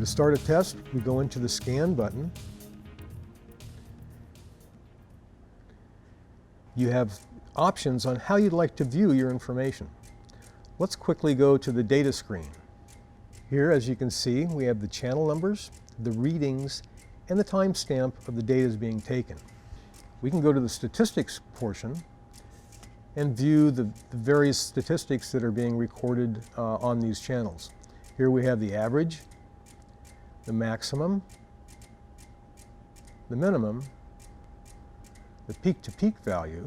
To start a test, we go into the Scan button. You have options on how you'd like to view your information. Let's quickly go to the data screen. Here, as you can see, we have the channel numbers, the readings, and the timestamp of the data being taken. We can go to the statistics portion and view the various statistics that are being recorded on these channels. Here we have the average, the maximum, the minimum, the peak-to-peak value,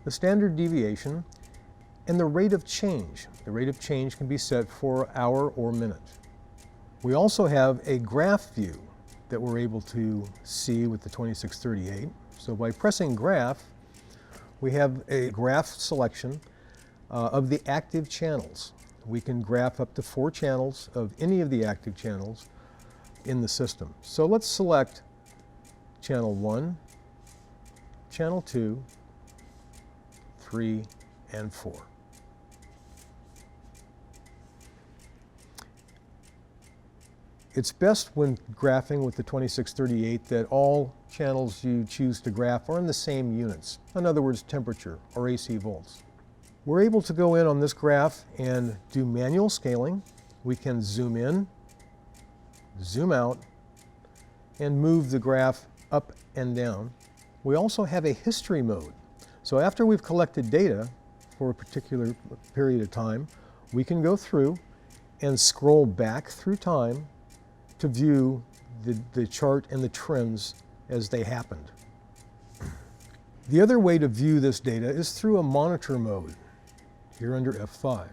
the standard deviation, and the rate of change. The rate of change can be set for hour or minute. We also have a graph view that we're able to see with the 2638. So by pressing graph, we have a graph selection of the active channels. We can graph up to 4 channels of any of the active channels in the system. So let's select channel 1, channel 2, 3, and 4. It's best when graphing with the 2638 that all channels you choose to graph are in the same units. In other words, temperature or AC volts. We're able to go in on this graph and do manual scaling. We can zoom in, zoom out, and move the graph up and down. We also have a history mode. So after we've collected data for a particular period of time, we can go through and scroll back through time to view the chart and the trends as they happened. The other way to view this data is through a monitor mode, here under F5.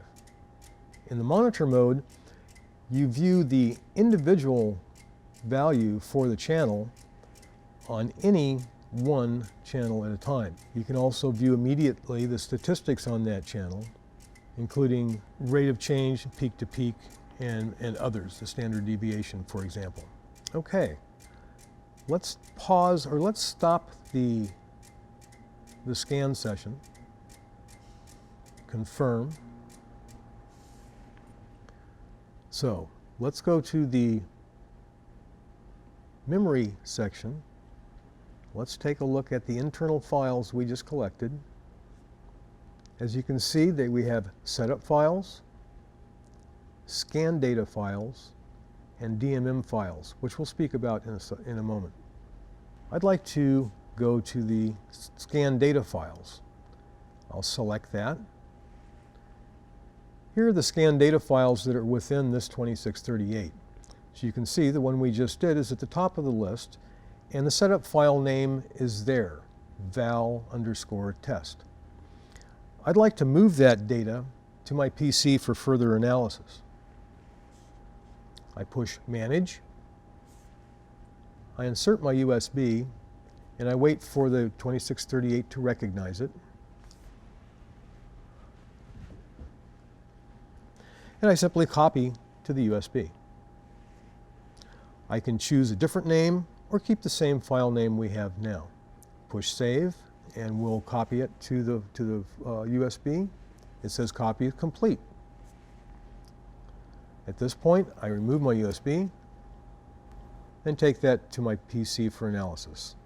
In the monitor mode, you view the individual value for the channel on any one channel at a time. You can also view immediately the statistics on that channel, including rate of change, peak to peak, and others, the standard deviation, for example. Okay, let's pause, or let's stop the scan session, confirm. So let's go to the memory section. Let's take a look at the internal files we just collected. As you can see, we have setup files, scan data files, and DMM files, which we'll speak about in a moment. I'd like to go to the scan data files. I'll select that. Here are the scan data files that are within this 2638. So you can see the one we just did is at the top of the list, and the setup file name is there, val_test. I'd like to move that data to my PC for further analysis. I push Manage, I insert my USB, and I wait for the 2638 to recognize it. And I simply copy to the USB. I can choose a different name or keep the same file name we have now. Push Save, and we'll copy it to the USB. It says copy complete. At this point, I remove my USB and take that to my PC for analysis.